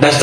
10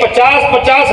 50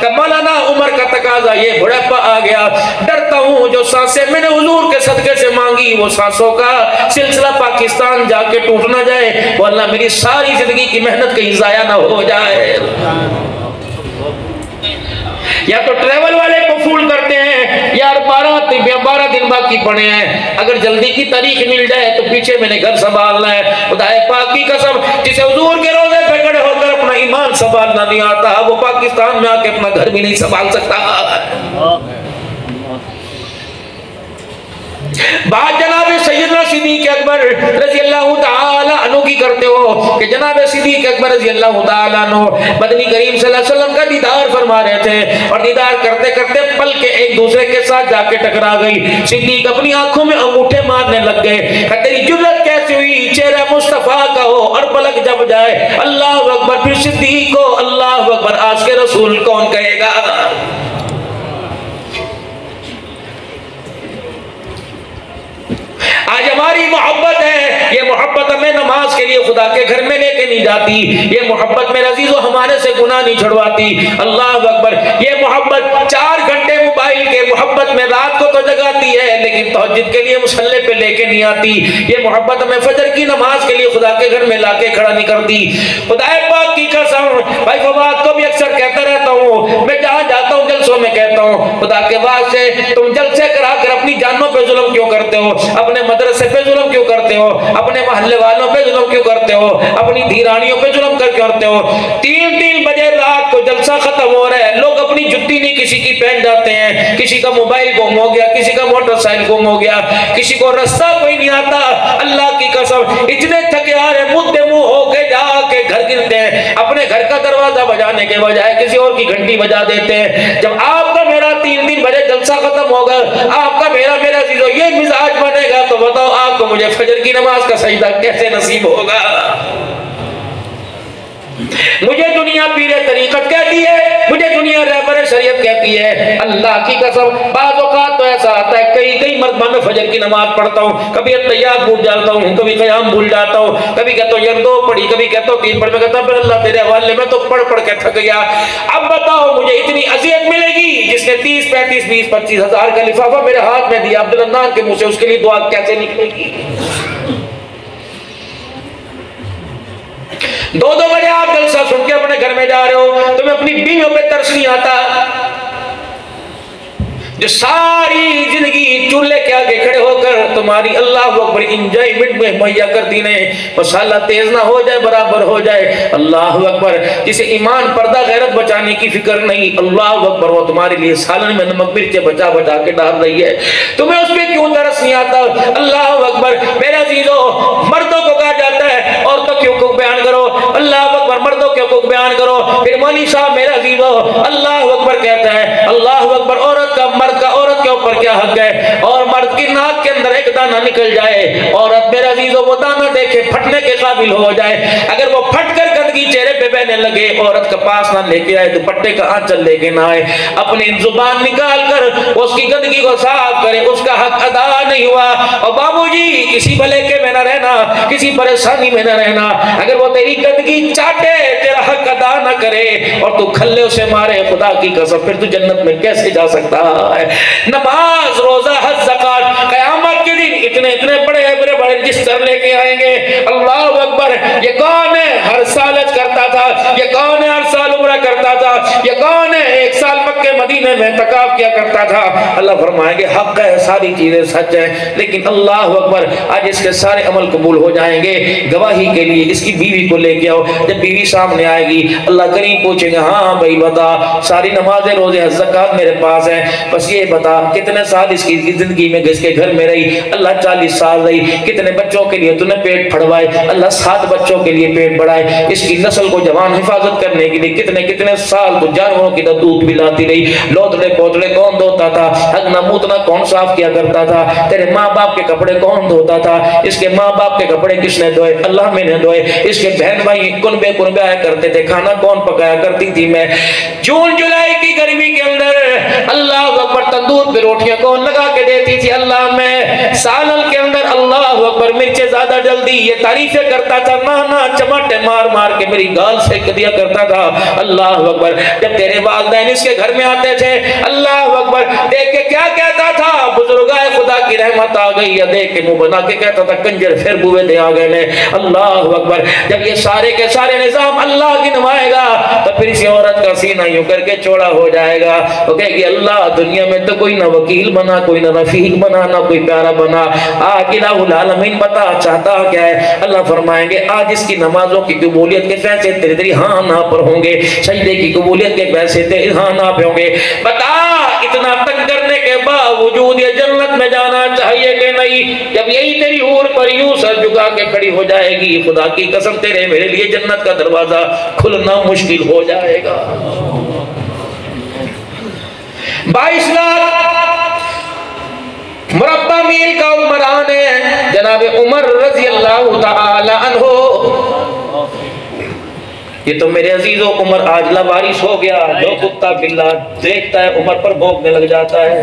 कि मौलाना उम्र का तकाजा, ये बुढ़ापा आ गया, डरता हूँ जो सांसें मैंने हुजूर के सदके से मांगी वो सांसों का सिलसिला पाकिस्तान जाके टूट ना जाए, वरना मेरी सारी जिंदगी की मेहनत कहीं जाया ना हो जाए। या तो ट्रेवल वाले को फूल करते हैं, यार 12 दिन बाकी पड़े हैं, अगर जल्दी की तारीख मिल जाए तो पीछे मैंने घर संभालना है। खुदाए पाक की कसम, जिसे हुजूर के रोजे पे खड़े होकर अपना ईमान संभालना नहीं आता, वो पाकिस्तान में आके अपना घर भी नहीं संभाल सकता। बात जनाब सैयदना सिद्दीक़ अकबर रज़ी अल्लाह ताला अन्हु की करते हो कि जनाब सिद्दीक़ अकबर रज़ी अल्लाह ताला अन्हु मदनी करीम सल्लल्लाहु अलैहि वसल्लम का दीदार फरमा रहे थे, और दीदार करते करते पल के एक दूसरे के साथ जाके टकरा गई। सिद्दीक़ अपनी आंखों में अंगूठे मारने लग गए। तेरी जुर्रत कैसे हुई, चेहरा मुस्तफा का हो और पलक जब जाए अल्लाह अकबर, फिर सिद्दीक़ को अल्लाह अकबर, आज के रसूल कौन कहेगा। आज हमारी मोहब्बत है, ये मोहब्बत हमें नमाज के लिए खुदा के घर में लेके नहीं जाती, ये मोहब्बत मेरे अजीजों हमारे से गुनाह नहीं छुड़वाती। अल्लाह अकबर, ये मोहब्बत 4 घंटे मोबाइल के मोहब्बत में रात को तो जगाती है, लेकिन तहज्जुद के लिए मुसल्ले पे लेके नहीं आती। ये मोहब्बत हमें फजर की नमाज के लिए खुदा के घर में लाके खड़ा नहीं करती। खुदा पाक की कसम, भाई फवाद को भी अक्सर कहता रहता हूँ, मैं जहाँ जाता हूँ जलसों में कहता हूँ, खुदा के वास्ते तुम जलसे करा कर अपनी जानों पे जुल्म क्यों करते हो, अपने मदरसे पे जुल्म क्यों करते हो, अपने मोहल्ले वालों पे जुल्म क्यों करते हो, अपनी धीरानियों पे जुल्म क्यों करते हो। 3 बजे रात को जलसा खत्म हो रहा है, लोग अपनी जुत्ती नहीं किसी की पहन जाते हैं, किसी का मोबाइल गुम हो गया, किसी का मोटरसाइकिल गुम हो गया, किसी को रास्ता कोई नहीं आता। अल्लाह की कसम, इतने थके आ रहे, मुद्दे मुंह होके जाके घर गिरते हैं, अपने घर का दरवाजा बजाने के बजाय किसी और की घंटी बजा देते हैं। जब आपका मेरा 3 बजे जलसा खत्म होगा, आपका मेरा अजीजों ये मिजाज बनेगा, तो बताओ आपको मुझे फजर की नमाज का सजदा कैसे नसीब होगा। मुझे दुनिया पीरे तरीकत कहती है, मुझे दुनिया रहबर शरीयत कहती है। अल्लाह की कसम, बाज़ औक़ात तो ऐसा आता है, कई मरतबा मैं फजर की नमाज पढ़ता हूँ, कभी तैयार भूल जाता हूँ, कभी क़याम भूल जाता हूँ, कभी कहता हूँ यार 2 पढ़ी, कभी कहता हूँ 3 पढ़ी, मैं कहता हूँ अल्लाह तेरे हवाले में तो पढ़ के थक गया। अब बताओ मुझे इतनी अज़ियत मिलेगी जिसने 30, 35, 20, 25 हज़ार का लिफाफा मेरे हाथ में दिया अब्दुल अन्नान के मुंह से, उसके लिए दुआ कैसे निकलेगी। 2 बजे आप जलसा सुन के अपने घर में जा रहे हो, तुम्हें अपनी बीवियों पे तरस नहीं आता, जो सारी जिंदगी चूल्हे के आगे खड़े होकर तुम्हारी अल्लाह अकबर इंजॉयमेंट में मुहैया कर दी ने, मसाला तेज ना हो जाए बराबर हो जाए। अल्लाह अकबर, जिसे ईमान पर्दा गैरत बचाने की फिक्र नहीं, अल्लाह अकबर वो तुम्हारे लिए सालन में नमक मिर्चे बचा बचा के डाल रही है, तुम्हें उस पर क्यों तरस नहीं आता। अल्लाह अकबर, मेरे अजीजों, मर्दों को कहा जाता है औरतों के हुकूक बयान करो, अल्लाह अकबर मर्दों के हुकूक बयान करो। फिर मौलवी साहब मेरे अजीजों, अल्लाह अकबर कहता है, अल्लाह अकबर, औरत का औरत के ऊपर क्या हक है, और मर्द की नाक के अंदर एक दाना निकल जाए, औरत मेरे अजीजों वो दाना देखे फटने के काबिल हो जाए, अगर वो फट कर गंदगी चेहरे पे बहने लगे, औरत का पास ना लेके आए, दुपट्टे का आंचल लेके ना आए, अपनी जुबान निकाल कर उसकी गंदगी को साफ करे, उसका हक अदा नहीं हुआ। और बाबूजी, किसी भले के में ना रहना, किसी परेशानी में ना रहना, अगर वो तेरी गंदगी चाटे, तेरा हक अदा ना करे और तू खल्ले उसे मारे, खुदा की कसम फिर तू जन्नत में कैसे जा सकता है। नमाज, रोजा, हज, ज़कात, क़यामत के दिन इतने बड़े रजिस्टर लेके आएंगे। अल्लाह अकबर, ये कौन है हर साल हज करता था, ये कौन है हर साल उम्रा करता था, ये कौन है 1 साल मक्के मदीने में तकाफ किया करता था। अल्लाह फरमाएंगे हक है, सारी चीजें सच है, लेकिन अल्लाह अकबर आज इसके सारे अमल कबूल हो जाएंगे। गवाही के लिए इसकी बीवी को लेके आओ, जब बीवी सामने आएगी अल्लाह करीम पूछेंगे, हाँ भाई बता, सारी नमाजें रोजे ज़कात मेरे पास है, बस ये बता कितने साल इसकी जिंदगी में इसके घर में रही। अल्लाह 40 साल रही। कितने बच्चों के लिए तूने पेट फड़वाए, अल्लाह 7 बच्चों के लिए पेट बढ़ाए। इसकी नस्ल को जवान हिफाजत करने के लिए कितने कितने साल तो जानवरों की दूध पिलाती रही। लोथड़े पोतड़े कौन धोता था, हगना मूतना कौन साफ किया करता था, तेरे माँ बाप के कपड़े कौन धोता था, इसके माँ बाप के कपड़े किसने धोए, अल्लाह मैंने धोए। इसके बहन भाई कुनबे कुनबे करते थे, खाना कौन पकाया करती थी मैं। जून जुलाई की गर्मी के अंदर अल्लाह अकबर तंदूर पे रोटियां कौन लगा के देती थी? अल्लाह। मैं सालन के अंदर अल्लाह अकबर मिर्चें ज्यादा जल्दी ये तारीफें करता था, नाना चमाटे मार मार के मेरी गाल सेक दिया करता था। अल्लाह अकबर। जब तेरे वालिदैन इसके घर में आते थे, अल्लाह अकबर, देख के क्या कहता था? बुजुर्गाए खुदा की रहमत आ गई है। देख के मुंह बना के कहता था कंजर फिर बुए दे आ गए ने। अल्लाह अकबर। जब ये सारे के सारे निजाम अल्लाह गिनवाएगा तो फिर इसी औरत का सीना यूं करके चौड़ा हो जाएगा। वो कहेगी अल्लाह दुनिया में तो कोई ना वकील बना, कोई ना रफीक बना, ना कोई प्यारा बना, इलाहुल आलमीन बता चाहता क्या है? अल्लाह फरमाएंगे आज इसकी नमाजों की कबूलियत के फैसले तेरे तेरी हाँ ना पर होंगे, सजदे की कबूलियत के फैसले तेरे हाँ ना पे होंगे। बता इतना तंग करने के बावजूद ये जन्नत में जाना चाहिए कि नहीं? जब यही तेरी हूर पर यूं सर झुका के खड़ी हो जाएगी, खुदा की कसम तेरे मेरे लिए जन्नत का दरवाजा खुलना मुश्किल हो जाएगा। 22 लाख मुरब्बा मील का उमरान है जनाब उमर रजी अल्लाह ताला अन्हो। ये तो मेरे अजीजों उमर आज लावारिस हो गया। जो कुत्ता बिल्ला देखता है उमर पर भौंकने लग जाता है।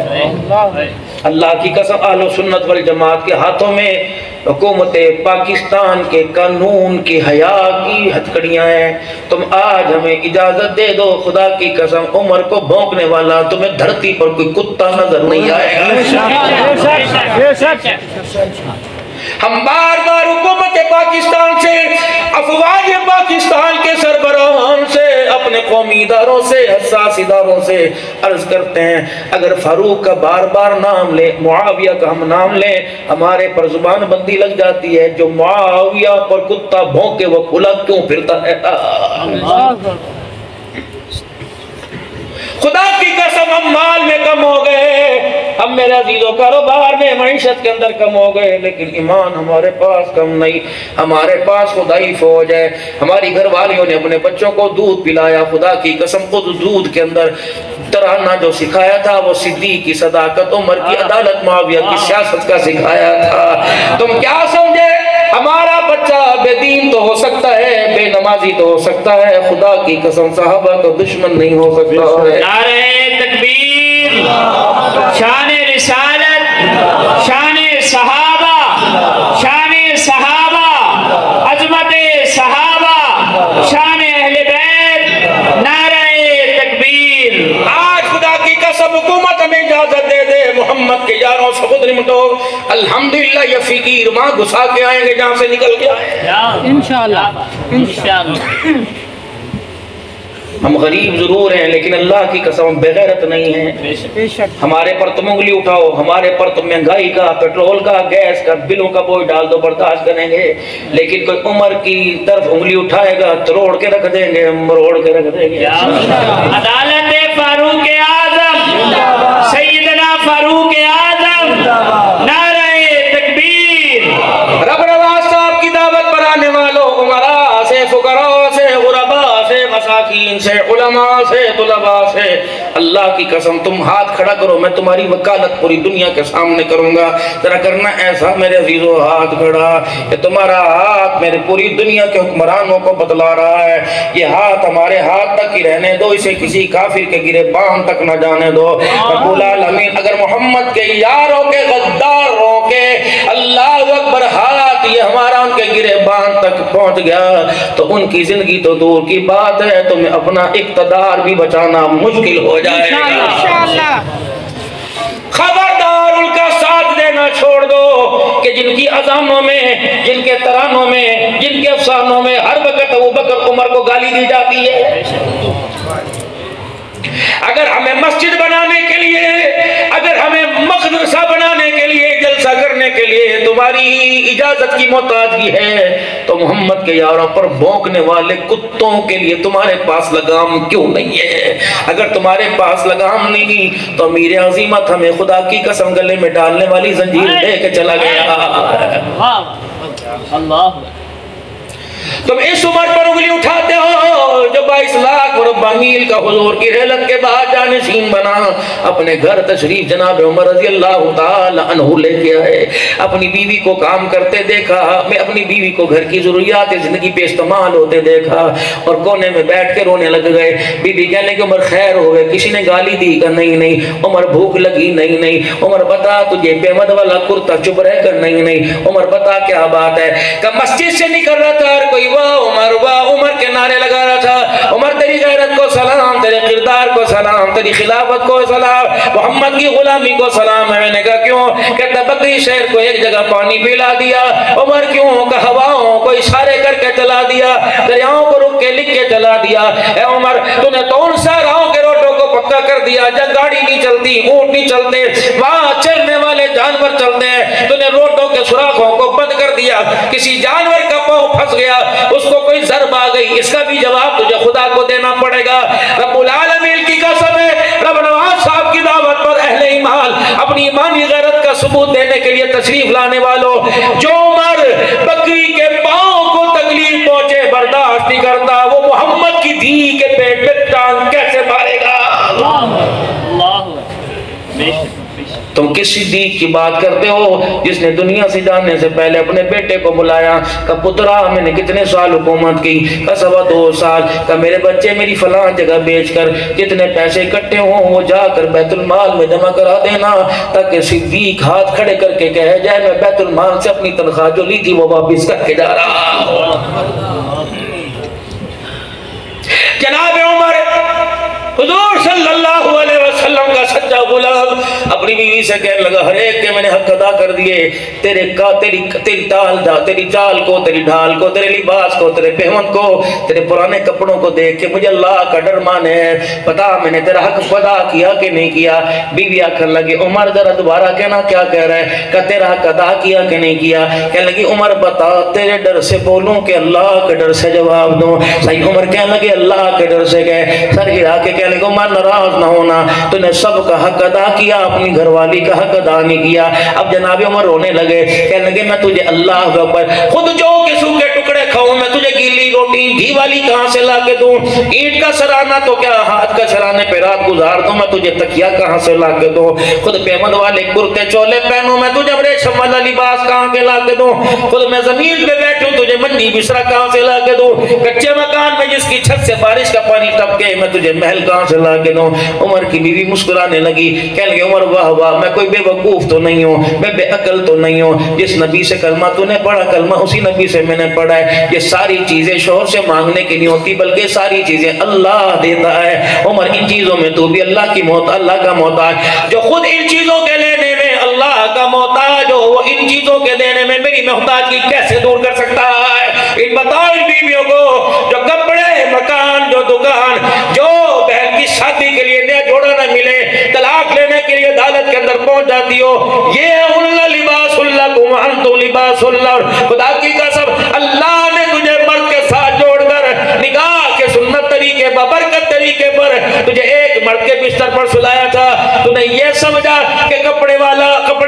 अल्लाह की कसम अहले सुन्नत वल जमात के हाथों में हुकूमत पाकिस्तान के कानून की हया की हथकड़ियां हैं। तुम आज हमें इजाजत दे दो, खुदा की कसम उमर को भौंकने वाला तुम्हें धरती पर कोई कुत्ता नजर नहीं आएगा। हम बार बार हुकूमत पाकिस्तान से, अफवाज पाकिस्तान के सरबराहान से, अपने कौमी इदारों से, हसास इदारों से अर्ज करते हैं अगर फारूक का बार बार नाम ले, मुआविया का हम नाम लें, हमारे पर जुबान बंदी लग जाती है। जो मुआविया पर कुत्ता भौंके वो खुला क्यों फिरता है? खुदा की कसम हम माल में कम हो गए, हम मेरे अजीजों कारोबार में मईशत के अंदर कम हो गए, लेकिन ईमान हमारे पास कम नहीं। हमारे पास खुदाई फौज है। हमारी घर वालियों ने अपने बच्चों को दूध पिलाया, खुदा की कसम खुद दूध के अंदर तराना जो सिखाया था वो सिद्दीक की सदाकत, उमर की अदालत, मुआविया की सियासत का सिखाया था। तुम क्या समझे हमारा बच्चा बेदीन तो हो सकता है, बेनमाजी तो हो सकता है, खुदा की कसम साहबा का दुश्मन नहीं हो सकता है। नारे तकबीर, शान रिसालत, शान सहाबा, शान सहाबा, अजमत सहाबा, शान अहले बैत, नारे तकबीर। आज खुदा की कसम हुकूमत हमें इजाजत दे दे मोहम्मद के यारों से खुद निपटो। अल्हम्दुलिल्लाह ये फिकीर वहां घुसा के आएंगे जहां से निकल के आए इंशाअल्लाह। इंशाअल्लाह हम गरीब जरूर हैं लेकिन अल्लाह की कसम बेगैरत नहीं है। हमारे पर तुम उंगली उठाओ, हमारे पर तुम महंगाई का, पेट्रोल का, गैस का, बिलों का बोझ डाल दो, बर्दाश्त करेंगे। लेकिन कोई उमर की तरफ उंगली उठाएगा तोड़ के रख देंगे, मरोड़ के रख देंगे। अदालत फारूक आजम, सैयदना फारूक आजम, नारे तकबीर। रब नवाज साहब की दावत पर आने वालों, उमरा से, फुकरा से, गुरबा से, मसाकीन से, उलमा से, तुलबा से, अल्लाह की कसम तुम हाथ खड़ा करो, मैं तुम्हारी वकालत पूरी दुनिया के सामने करूंगा। जरा करना ऐसा मेरे अजीजों, हाथ खड़ा। ये तुम्हारा हाथ मेरे पूरी दुनिया के हुक्मरानों को बतला रहा है। ये हाथ हमारे हाथ तक ही रहने दो, इसे किसी काफिर के गिरेबान तक न जाने दो। रब्बुल आलमीन अगर मोहम्मद के यारों के, गद्दारों के, अल्लाह अकबर, हाथ ये हमारा उनके गिरेबान तक पहुंच गया तो उनकी जिंदगी तो दूर की बात है, तुम्हें अपना इक़्तिदार भी बचाना मुश्किल हो जाएगा। खबरदार उनका साथ देना छोड़ दो कि जिनकी अज़ानों में, जिनके तरानों में, जिनके अफसानों में हर वक्त अबू बकर उमर को गाली दी जाती है। अगर हमें मस्जिद बनाने के लिए, अगर हमें मदरसा बनाने के लिए, जलसा करने के लिए तुम्हारी इजाजत की मोहताजगी है तो मोहम्मद के यारों पर भौंकने वाले कुत्तों के लिए तुम्हारे पास लगाम क्यों नहीं है? अगर तुम्हारे पास लगाम नहीं तो अमीर अजीमत हमें खुदा की कसम गले में डालने वाली जंजीर दे के चला गया। तुम इस उम्र पर उंगली उठाते हो जो 22 लाख मुरब्बा मील का हुजूर की रहलत के बाद जानशीन बना। अपने घर तशरीफ जनाब उमर रज़ी अल्लाह ताला अन्हु लेके आए। अपनी बीवी को काम करते देखा, मैं अपनी बीवी को घर की जरूरियात जिंदगी पे इस्तेमाल होते देखा और कोने में बैठ के रोने लग गए। बीवी कहने की उमर खैर हो गए, किसी ने गाली दी का नहीं नहीं। उमर भूख लगी नहीं नहीं। उमर बता तुझे पेमद वाला कुर्ता चुप रह कर नहीं नहीं। उमर बता क्या बात है? कि मस्जिद से निकल रहा था और कोई वाह उमर के नारे लगा रहा था। उमर तेरी गैरत को सलाम, तेरे किरदार को सलाम, तेरी खिलाफत को सलाम, मोहम्मद की गुलामी को सलाम है। मैंने कहा क्यों? कहता बकरी शहर को एक जगह पानी पिला दिया। उमर क्यों? कहा हवाओं को इशारे करके चला दिया, दरियाओं को रुक के लिख के चला दिया। ए उमर तूने तो उन सहराओं के रोडों को पक्का कर दिया, जब गाड़ी नहीं चलती, ऊंट नहीं चलते, वहां चलने वाले जानवर चलते हैं। तूने रोडों के सुराखों को बंद कर दिया, किसी जानवर का पांव फंस गया, उसको कोई ज़रब आ गई, इसका भी जवाब तुझे खुदा को देना पड़ेगा। रब्बुल आलमीन की कसम है, रब नवाज साहब की दावत पर अहले ईमान अपनी ईमानी गैरत का सबूत देने के लिए तशरीफ लाने वालों, जो उमर बकरी के पांव को तकलीफ पहुंचे बर्दाश्त नहीं करता, वो मोहम्मद की धी के पेट पे टांग कैसे मारेगा? तुम किस सिद्दीक की बात करते हो जिसने दुनिया से जाने से पहले अपने बेटे को बुलाया? का पुत्रा मैंने कितने साल हुकूमत की? का 2.25 साल। का मेरे बच्चे मेरी फलां जगह बेचकर जितने पैसे इकट्ठे हों वो जाकर बैतुल माल में जमा करा देना, ताकि सिद्दीक हाथ खड़े करके कह जाए मैं बैतुल माल से अपनी तनख्वाह जो ली थी वो वापिस करके जा रहा। जनाब उमर हुजूर सल्लल्लाहु अलैहि वसल्लम का सच्चा गुलाम अपनी बीवी से कहने लगा हर एक के मैंने हक अदा कर दिए। तेरी चाल को, तेरी ढाल को, तेरे लिबास को, तेरे पेहमन को, तेरे पुराने कपड़ों को देख के मुझे अल्लाह का डर माने है। पता मैंने तेरा हक अदा किया कि नहीं किया? बीवी आखिर लगी उमर जरा दोबारा कहना क्या कह रहा है? का तेरा हक अदा किया कि नहीं किया? कहने लगी उमर बता तेरे डर से बोलूं कि अल्लाह के डर से जवाब दूं? सही उमर कहने लगे अल्लाह के डर से गए। सर गिरा के कहने लगे उमर नाराज ना होना, तूने सबका हक अदा किया, अपनी घरवाली का हक अदा नहीं किया। अब जनाब उमर रोने लगे, कहने लगे मैं तुझे अल्लाह के ऊपर खुद जो के सूखे टुकड़े खाऊं, मैं तुझे गीली रोटी घी वाली कहां से ला के दूं? ईंट का सराना तो क्या हाथ का सराने पे रात गुजार दूं, मैं तुझे तकिया कहां से ला के दूं? खुद पेमद वाले कुर्ते चोले पहनूं, मैं तुझे रेशम वाला लिबास कहां के ला के दूं? खुद मैं जमीन पे बैठूं, तुझे मंडी बिस्तरा कहां से ला के दूं? कच्चे मकान में जिसकी छत से बारिश का पानी टपके, मैं तुझे महल कहां से ला के दूं? उमर की बीवी मुस्कुराने लगी, कहने लगी उमर वाह वाह, मैं कोई बेवकूफ तो नहीं हूं, मैं बेअकल तो नहीं हूं। जिस नबी से कलमा तूने पढ़ा, कलमा उसी नबी से मैंने पढ़ा है। ये सारी चीजें शोहर से मांगने की नहीं होती, बल्कि सारी चीजें अल्लाह देता है। उमर इन चीजों में तू भी अल्लाह का मोहताज, जो खुद इन चीजों के लेने में अल्लाह का मोहताज हो, वो इन चीजों के देने में मेरी मोहताजगी कैसे दूर कर सकता है? इन बताओ इन बीवियों को जो कपड़े, मकान, जो दुकान, जो बहन की शादी के लिए नया जोड़ा न मिले, तलाक लेने के लिए अदालत के अंदर पहुंच जाती हो, ये उल्ला लिबासुल्लाह कुम अंतुम लिबासुल्लाह। खुदा की कसम अल्लाह ने तुझे मर्द के साथ जोड़कर निकाह के सुन्नत तरीके पर, बरकत तरीके पर तुझे एक मर्द के बिस्तर पर सुलाया था। तूने ये समझा कि कपड़े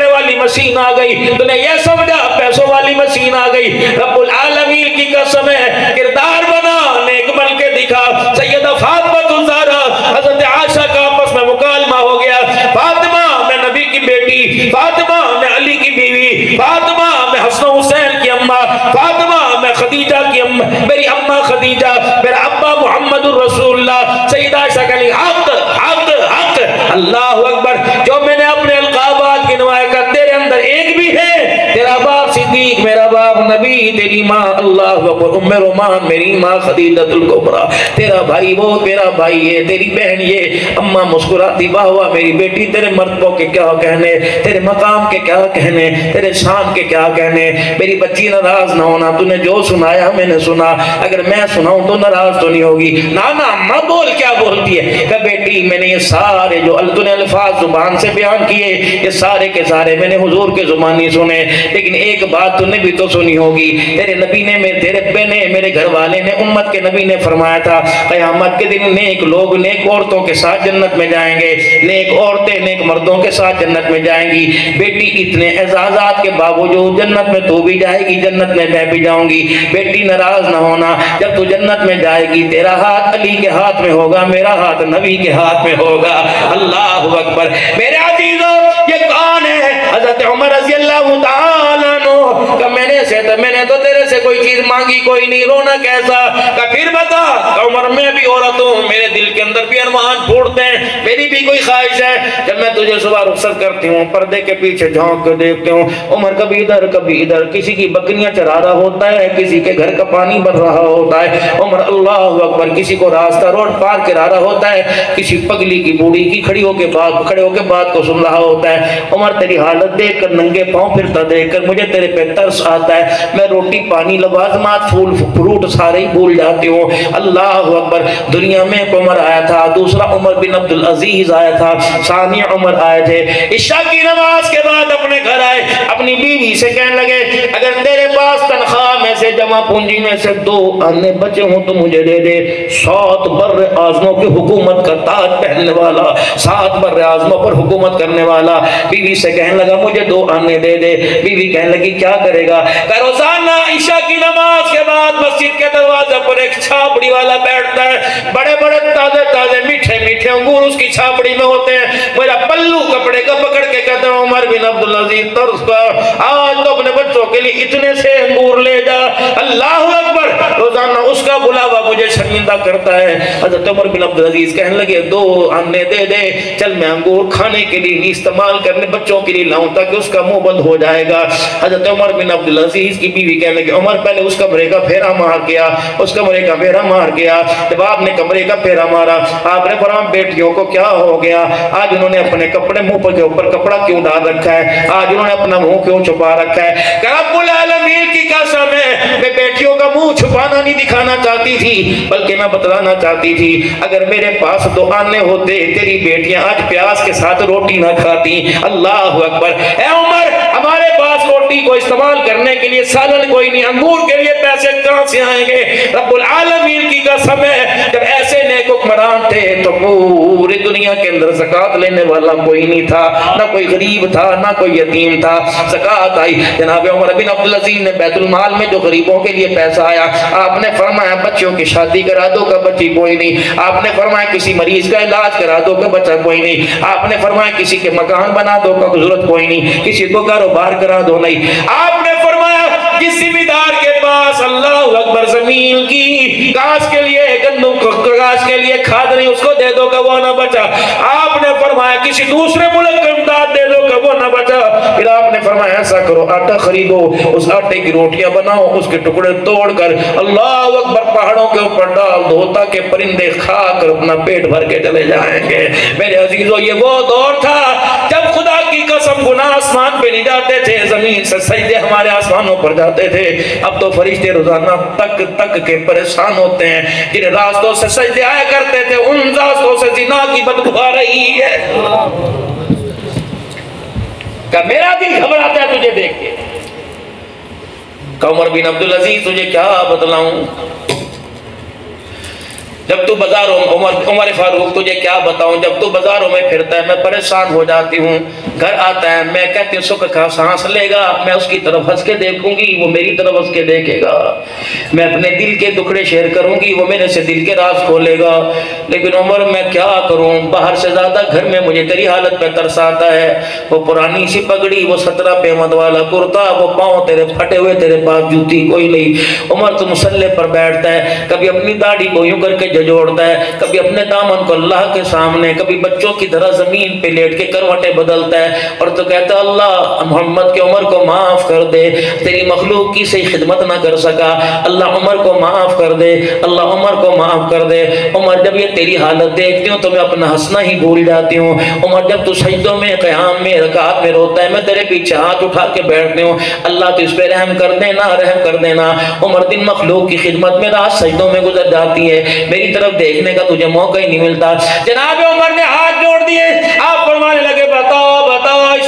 वाली मशीन आ गई, तूने ये समझा पैसों वाली मशीन आ गई। रब्बुल आलमीन की कसम है, किरदार बना, नेक बन के दिखा। सैयदा फातिमा तुज़हरा हज़रत आयशा का आपस में मुकालमा हो गया। फातिमा मैं नबी की बेटी, फातिमा मैं अली की बीवी, फातिमा मैं हसन हुसैन की अम्मा, फातिमा मैं खदीजा की अम्मा, मेरी अम्मा खदीजा, मेरा अब्बा मुहम्मदुर रसूलुल्लाह। सैयदा आयशा का हक हक हक अल्लाहु अकबर। जो मैंने अपने अलकाबात गिनवाए का तेरे अंदर एक भी है। तेरा बाप सिद्दीक, मेरा बाप नबी, तेरी माँ अल्लाहु अकबर उम्मे रोमान, मेरी माँ खदीजतुल कुबरा, तेरा भाई वो, तेरा भाई ये, तेरी बहन ये। अम्मा मुस्कुराती वाह वाह मेरी बेटी, तेरे मर्तबों के क्या कहने, तेरे मकाम के क्या कहने, तेरे शान के क्या कहने। मेरी बच्ची नाराज ना होना, तूने जो सुनाया मैंने सुना, अगर मैं सुनाऊं तो नाराज तो नहीं होगी? ना ना अम्मा बोल, क्या बोलती है? कि बेटी मैंने ये सारे जो तूने अल्फाज जुबान से बयान किए, ये सारे के सारे मैंने हुजूर के जुबानी सुने, लेकिन एक बात तूने भी तो सुनी होगी तेरे नबी ने तेरे अब्बे ने मेरे घर वाले ने उम्मत के नबी ने फरमाया था क़यामत के दिन नेक लोग नेक औरतों के साथ जन्नत में जाएंगे, नेक औरतें नेक मर्दों के साथ जन्नत में जाएंगी। बेटी इतने एजाज़ात के बावजूद जन्नत में तू भी जाएगी, जन्नत में मैं भी जाऊंगी। बेटी नाराज ना होना, जब तू जन्नत में जाएगी तेरा हाथ अली के हाथ में होगा, मेरा हाथ नबी के हाथ में होगा। अल्लाहु अकबर। मेरे अजीजों, ये कौन है? हज़रत उमर रज़ी अल्लाह तआला अन्हु का मैंने तो तेरे से कोई चीज मांगी कोई नहीं, रोना कैसा? का फिर बता। का उमर मैं भी औरत हूँ, मेरे दिल के अंदर भी अरमान फूटते हैं, मेरी भी कोई ख्वाहिश है। जब मैं तुझे सुबह रुखसत करती हूँ, पर्दे के पीछे झांक कर देखती हूँ, उमर कभी इधर कभी इधर, किसी की बकरियां चरा रहा होता है, किसी के घर का पानी भर रहा होता है। उमर अल्लाहु अकबर, किसी को रास्ता रोड पार करा रहा होता है, किसी पगली की बूढ़ी की खड़े होके बात को सुन रहा होता है। उमर तेरी हालत देख कर, नंगे पाँव फिरता देख कर मुझे तेरे पे तरस आता है। मैं रोटी पानी लवाजमात फूल फ्रूट सारे ही भूल जाती हूँ। अल्लाहु अकबर। दुनिया में एक उमर आया था, दूसरा उमर बिन अब्दुल अजीज आया था, सानी उमर आए थे। इशा की नमाज के बाद अपने घर आए, अपनी बीवी से कहने लगे अगर तेरे पास तनख्वाह में से जमा पूंजी में से 2 आने बचे हों तो मुझे दे दे। 7 बर्र आज़मों की हुकूमत का ताज पहनने वाला, 7 बर्र आज़मों पर हुकूमत करने वाला बीवी से कहने लगा मुझे 2 आने दे दे। बीवी कहने लगी क्या करेगा? रोजाना ईशा की नमाज के बाद मस्जिद के दरवाजे पर एक छापड़ी वाला बैठता है, बड़े बड़े ताजे ताजे मीठे मीठे अंगूर उसकी छापड़ी में होते हैं। मेरा पल्लू कपड़े का पकड़ के कहते हैं उमर बिन अब्दुल अजीज तर्स कर, आज तो अपने बच्चों के लिए इतने से अंगूर ले जा। अल्लाहु अकबर। रोजाना उसका बुलावा मुझे शर्मिंदा करता है। हज़रत उमर बिन अब्दुल अजीज कहने लगे 2 आने दे दे, चल मैं अंगूर खाने के लिए इस्तेमाल करने बच्चों के लिए लाऊं ताकि उसका मुंह बंद हो जाएगा। हज़रत उमर बिन अब्दुल अजीज की बीवी कहने लगी उमर पहले उस कमरे का फेरा मार गया, उस कमरे का फेरा मार गया। जब आपने कमरे का फेरा मारा आपने फरमाया बेटियों को क्या हो गया? आज उन्होंने अपने कपड़े मुंह के ऊपर कपड़ा क्यों डाल रखा है? आज उन्होंने अपना मुंह क्यों छुपा रखा है? रब्बुल आलमीन की कसम है मैं बेटियों का मुंह छुपाना नहीं दिखाना चाहती थी, बल्कि मैं बतलाना चाहती थी अगर मेरे पास 2 आने होते तेरी बेटियां आज प्याज के साथ रोटी ना खाती। अल्लाहु अकबर। ए उमर, हमारे पास रोटी को इस्तेमाल करने के लिए सालन कोई नहीं, अंगूर के लिए पैसे कहां से आएंगे? रब्बुल आलमीन की कसम है जब ऐसे नेक हुक्मरान थे तो पूरी दुनिया के अंदर ज़कात लेने वाला कोई नहीं था, ना कोई गरीब था ना कोई यतीम था। ज़कात आई। जनाब उमर बिन अब्दुल अजीज ने बैतुल माल में जो गरीबों के लिए पैसा आया आपने फरमाया बच्चों की शादी करा दो का बच्ची कोई नहीं, आपने फरमाया किसी मरीज का इलाज करा दो का बच्चा कोई नहीं, आपने फरमाया किसी के मकान बना दो का जरूरत कोई नहीं, किसी को कारोबार करा दो नहीं। आपने फरमाया जिस जिम्मेदार के पास अल्लाह अकबर जमीन की घास के लिए गंदम घास के लिए खाद नहीं उसको दे दो का वो ना बचा। आपने फरमाया किसी दूसरे मुल्क का इमदाद दे दो का वो ना बचा। फिर आपने फरमाया ऐसा करो आटा खरीदो, उस आटे की रोटियां बनाओ, उसके टुकड़े तोड़कर अल्लाह अकबर पहाड़ों के ऊपर डाल दो ताकि परिंदे खाकर अपना पेट भर के चले जाएंगे। मेरे अजीजों ये वो दौर था जब खुदा की कसम गुनाह आसमान पे नहीं जाते थे, जमीन से सजदे हमारे आसमानों पर जाते थे। अब तो फरिश्ते रोजाना तक तक के परेशान होते हैं, जिन रास्तों से सजदे आया करते थे उन रास्तों से जिना की बदबू आ रही है। का मेरा दिल घबराता है तुझे देख के। का उमर बिन अब्दुल अजीज तुझे क्या बतलाऊं? जब तू बाजारों उमर फारूक तुझे क्या बताऊं, जब तू बाजारों में फिरता है मैं परेशान हो जाती हूँ। घर आता है मैं कहती हूँ सुख का सांस लेगा, मैं उसकी तरफ हंस के देखूंगी वो मेरी तरफ हंस के देखेगा, मैं अपने दिल के दुखड़े शेयर करूंगी वो मेरे से दिल के राज खोलेगा। लेकिन उमर मैं क्या करूं, बाहर से ज्यादा घर में मुझे तेरी हालत पे तरस आता है। वो पुरानी सी पगड़ी, वो 17 पेमत वाला कुर्ता, वो पाँव तेरे फटे हुए, तेरे पास जूती कोई नहीं। उमर तू मुसल्ले पर बैठता है, कभी अपनी दाढ़ी को यूं करके जोड़ता है, कभी अपने दामन को अल्लाह के सामने, कभी बच्चों की तरह जमीन पे लेट के करवटें बदलता है और तो कहता है अल्लाह मोहम्मद के उमर को माफ कर दे, तेरी मखलूक की सही खिदमत ना कर सका, अल्लाह उमर को माफ कर दे, अल्लाह उमर को माफ कर दे। उमर जब ये तेरी हालत देखती हूँ तो मैं अपना हंसना ही भूल जाती हूँ। उमर जब तू सजदों में क़याम में रकात में रोता है मैं तेरे पीछे हाथ उठा के बैठती हूँ, अल्लाह तो इस पे रहम कर देना, रहम कर देना। उमर दिन मखलूक की खिदमत में रात सजदों में गुजर जाती है, मेरी तरफ देखने का तुझे मौका ही नहीं मिलता। जनाब उमर ने हाथ जोड़ दिए, आप फरमाने लगे बताओ बताओ इस